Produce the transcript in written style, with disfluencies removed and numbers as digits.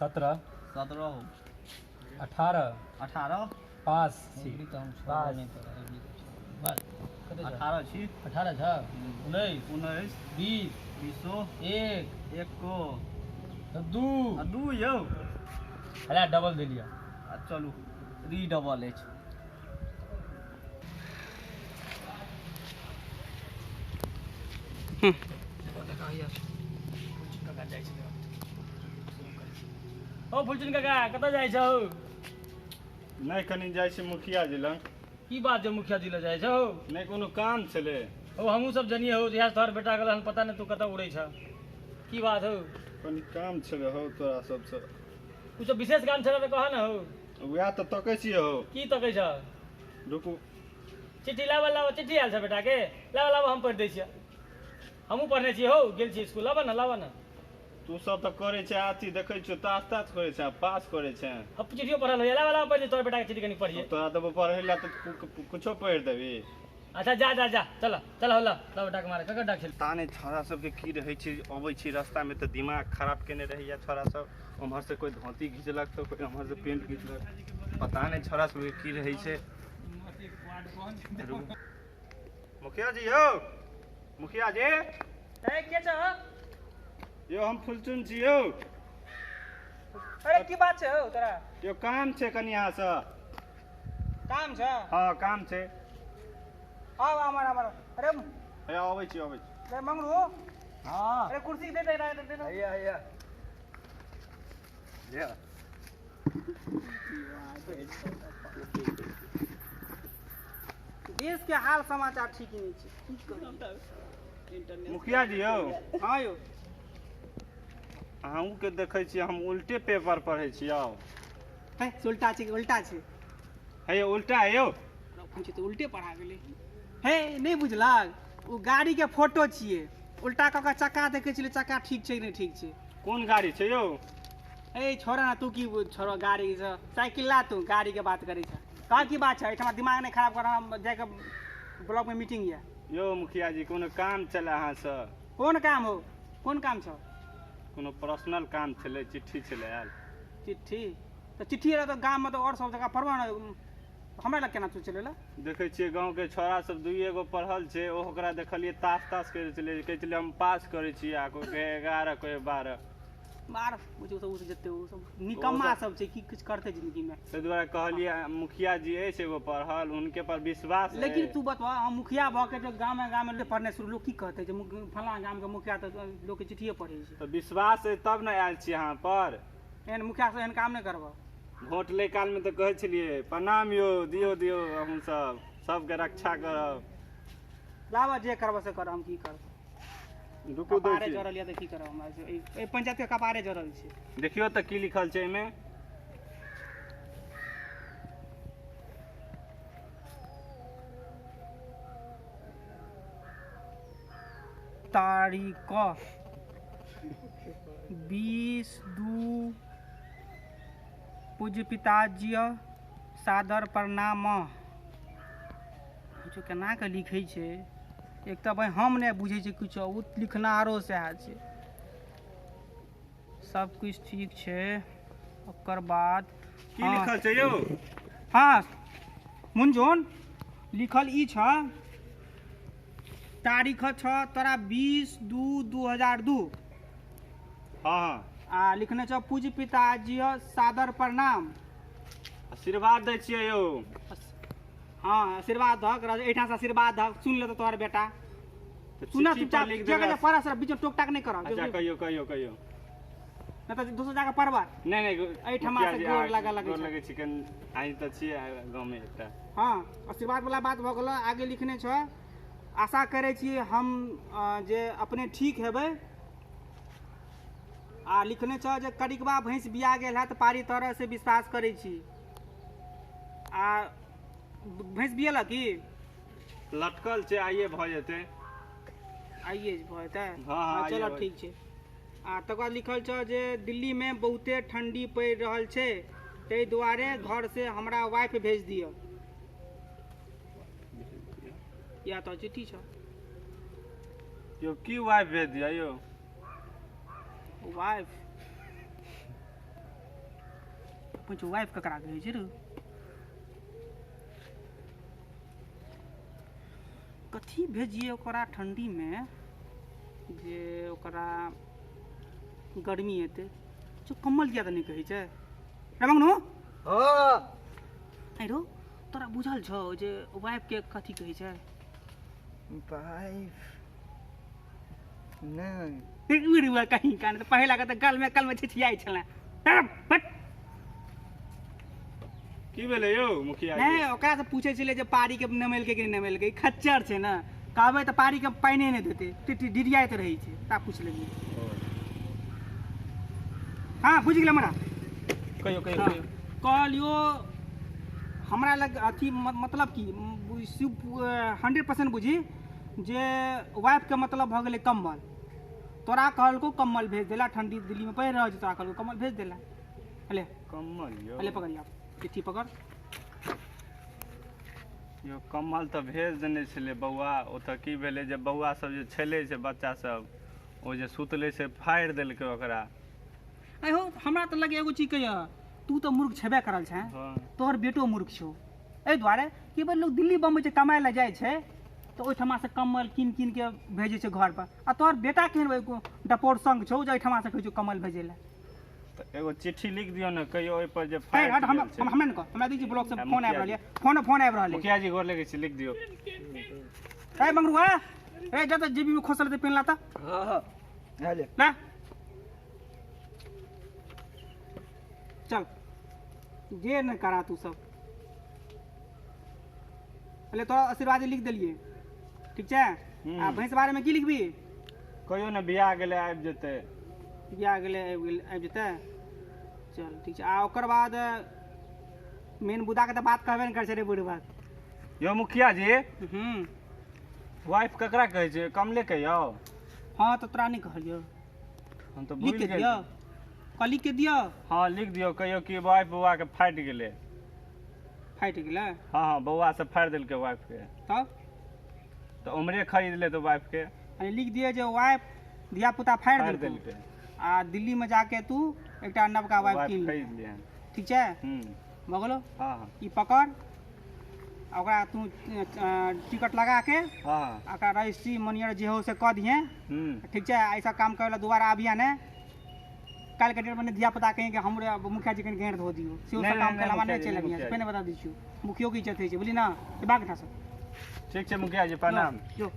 17 17 18 18 पास पास 18 छी 18 छ 19 19 20 20 1 1 को 2 2 यौ अरे डबल दे लिया चलू रीडबल अछि ओ फुलचुन काका कतऽ जाइ छौ नहीं कनी जाइ छी मुखिया जी लग की बात छै मुखिया जी लग जाइ छौ नहीं कोनो काम छले ओ हमहूँ सब जनिए हो जहिया तोहर बेटा गेल हन पता नहीं तू कतऽ उड़ै छ की बात हो कनी काम छले हो तोरा सबसे कुछ विशेष काम छले तो कह ना हो वह तो तकै छी हो की तकै छ रुकू चिट्ठी लावा लावा चिट्ठी आयल छ बेटा के लावा लावा हम पढ़ दै छियै हमहूँ पढ़ने छियै हो गेल छी स्कूल लावा ना तू सब तो करे छे आती देखै छियो तास तास करे छे पास करे छे अब चिट्ठियो पढ़ल हो लावा लावा पढ़ दे तोहर बेटा के चिट्ठी कनी पढ़िए तोरा तो पढ़े ला तो कुछो पढ़ देबी अच्छा जा जा जा चल चल होला लावा बेटा के मारे ककर डाक खेल ताने छोरा सब के की रहै छी अबै छी रास्ता में तो दिमाग खराब केने रहैया छोरा सब उम्हर से कोई धोती घिचलक तो कोई उम्हर से पेंट घिचलक पता नहीं छोरा सब के की रहै छे मुखिया जी हो मुखिया जी ए के छ यो हम फुलचुन छी यो अरे की बात छै हो तोरा यो काम छे कनी यहाँ से काम छ हाँ काम छे आओ अमर अरे अबै छी रे मंगरू हां अरे कुर्सी दे हैया ले देश के हाल समाचार ठीक नहीं छै की करी मुखिया जी हो हां यो अहूँ के देखै छी हम उल्टे पेपर पढ़ै छी आओ है उल्टा छै है यो उल्टा है यो पूछे तो उल्टे पढ़ा गेलै हे नहीं बुझलक वो गाड़ी के फोटो छिए उल्टा क के चक्का देखै छियै चक्का ठीक छै नहीं ठीक छै कौन गाड़ी छे यो ए छोरा ना तू की छोरो गाड़ी से साइकिल ला तू गाड़ी के बात करै छ का की बात छै एठमा दिमाग नहीं खराब कर जाके ब्लॉक में मीटिंग है यो मुखिया जी कोनो काम चले अहाँ से कौन काम हो कौन काम छ कोनो पर्सनल काम छले चिट्ठी छले आयल चिट्ठी तो चिट्ठी रह तो गांव में तो और सब जगह पढ़वा हमरा लग केना तू चलेला देखै छियै गांव के छोरा सब दुइये गो पढ़ल छे ओकरा देखलिए तास करे छले कहै छले हम पास करे छी आ कोई के 11 कोई 12 बार मुझे तो उस जते वो सब निकम्मा सब छै की कुछ करते जिंदगी में से द्वारा कहलिए मुखिया जी है से वो पढ़ल उनके पर विश्वास है लेकिन तू बतवा हम मुखिया भ के जो गांव में पढ़ने शुरू लोग की कहते जे फलाना गांव के मुखिया तो लोग के चिट्ठिए पढ़े छै तो विश्वास है तब न आयल छी यहाँ पर एहन मुखिया से एहन काम नहीं करबो वोट ले काल में तो कहै छलिए प्रणाम यो दियो हम सबके रक्षा करब लावा जे करबो से कर हम की करब रुकू दो कपारे जरल या त की करब हम ए पंचायत के कपारे जरल छै देखियो त की लिखल छै एमे तारीख 20/2 पूज्य पिताजी सादर प्रणाम कुछ केना के लिखै छै एक तो भाई हम नहीं बुझे छी कुछ उ लिखनारो सएह छै सब कुछ ठीक छै ओकर बाद की लिखल छै यौ हाँ मुंजोन लिखल ई छ तारीख छ तोरा 20/2/2002 हाँ आ लिखने छ पूज्य पिताजी सादर प्रणाम आशीर्वाद दै छियै यौ हाँ आशीर्वाद धक एठा से आशीर्वाद धक सुन ले तो तोहर बेटा सुना चुपचाप जगह पढ़ा सर बीच में टोक टाक नहीं करो अच्छा कहियो न तो दूसरा जगह पढ़बा नहीं एठमा से गोर लगा लगे चिकन आई त छी गांव में एकटा हाँ आशीर्वाद वाला बात भ गेल आगे लिखने छ आशा करे छी हम जे अपने ठीक हेबै आ लिखने छ जे करिकबा भैंस बिया गेल है तो पारी तरह से विश्वास करे छी आ भैंस बियला की लटकल छै आइए भ जेते आइए भ जेते हाँ चलो ठीक छै आ तकर बाद लिखल छ जे दिल्ली में बहुते ठंडी पड़ रहल छै ताहि दुआरे घर से हमरा वाइफ भेज दियो या तो चिट्ठी छ यो की वाइफ भेज दिया यो वाइफ पूछ वाइफ ककरा कहै छै रे कथी भेजिए ओकरा ठंडी में जे ओकरा गर्मी हेतै जो कम्बल किया तऽ नहीं कहै छै रे मंगनू हाँ ऐ रो तोरा बुझल छौ जे वाइफ के कथी कहै छै वाइफ नहीं उड़ी हुआ कहीं कान तो पहला का तो गल में छिछियाई छले बट की भेलै यौ मुखिया जी? नहीं ओकरा से पूछे छले जे पारी के नमेल के कि नहीं नमेल के खच्चर छै ना कहबै तऽ पारी के पाइने नहीं देते डिडियाइत रहै छै ता पूछ लेबी हाँ बुझ गेल हमरा कहियो कहियो हाँ, कहियो कहलियो हमरा लग अथी मतलब की 100% बुझी जे वाइफ के मतलब भऽ गेलै कम्बल तोरा कहलको कम्बल भेज देला ठंडी दिल्ली में पड़ि रहल छै तोरा कहलको कम्बल भेज देला अले कम्बल यौ अले पकड़िया चिट्ठी पकड़ यौ कम्बल तऽ भेज देने छलै बौआ ओतऽ की भेलै जे बौआ सब जे छलै से बच्चा सब ओ जे सुतलै से फाड़ि देलकै ओकरा ऐ हो हमरा तऽ लगे एगो चीज कहिया तू तऽ मूर्ख छेबे करल छै हाँ तोहर बेटो मूर्ख छौ एहि दुआरे कि बड़ लोग दिल्ली बम्बई से कमाए ला जाइ छै तऽ ओहिठमा से कम्बल कीन कीन के भेजै छै घर पर आ तोहर बेटा केहन डपोर संग छौ जे एहिठमा से कहै छौ कम्बल भेजै ला तऽ एगो चिट्ठी लिख दियौ ने कहियो ओहि पर जे ऐ फाड़ि हट देल छै। हमरा नहि कह हमरा दीजिए ब्लॉक से हाँ, फोन आबि मुखिया रहल है फोन आबि रहल है मुखिया जी गोर लगै छै लिख दियौ ए मंगरुआ ए जा तऽ जेबी में खोसल दे पेन लाता हाँ हाँ ले ना चल जे न करा तू सब पहले तो आशीर्वाद लिख देलिए ठीक छै आ भैंस बारे में की लिखबी कहियो ने बियाह गेलै आबि जेतै बियाह गेलै आबि जेतै चल ठीक छै आ ओकर बाद मेन बुदा के तऽ बात कहबे ने करै छै रे बुढ़वा यौ मुखिया जी हूँ वाइफ ककरा कहै छै कमले कहियौ हाँ तो तोरा नहीं कहलियो हम तऽ लिख भूलि के गेल दियो कल लिख के दियो हाँ लिख दियौ कहियो कि वाइफ बौआ के फाटि गेलै फाइट गेलै हाँ हाँ बौआ से फाड़ि देलकै वाइफ के तब तऽ उमरे खरीद ले तो वाइफ के अरे लिख दिए जो वाइफ धिया पुता फाड़ि फाड़ि देलकै देलकै आ दिल्ली में जाके तू एकटा नवका वाइफ वाइफ कीन ले खरीद लिहन ठीक छै हम्म भऽ गेलो हाँ हाँ ई पकड़ आ ओकरा तू टिकट लगा के हाँ ओकरा रजिस्ट्री मनियर जे हो से कह दिहे हम्म ठीक छै ऐसा काम करे ला दोबारा आबिया ने काल के डेट में धिया पुता कहें कि हमरे मुखिया जी के घेर धो दियो से नहीं, सब काम नहीं, केला मुखिया नहीं जी, चले मुखिया बिया जी। पहले बता दी छी मुखियो की इज्जत है बुझली ना बाग था सब ठीक छै मुखिया जी प्रणाम जो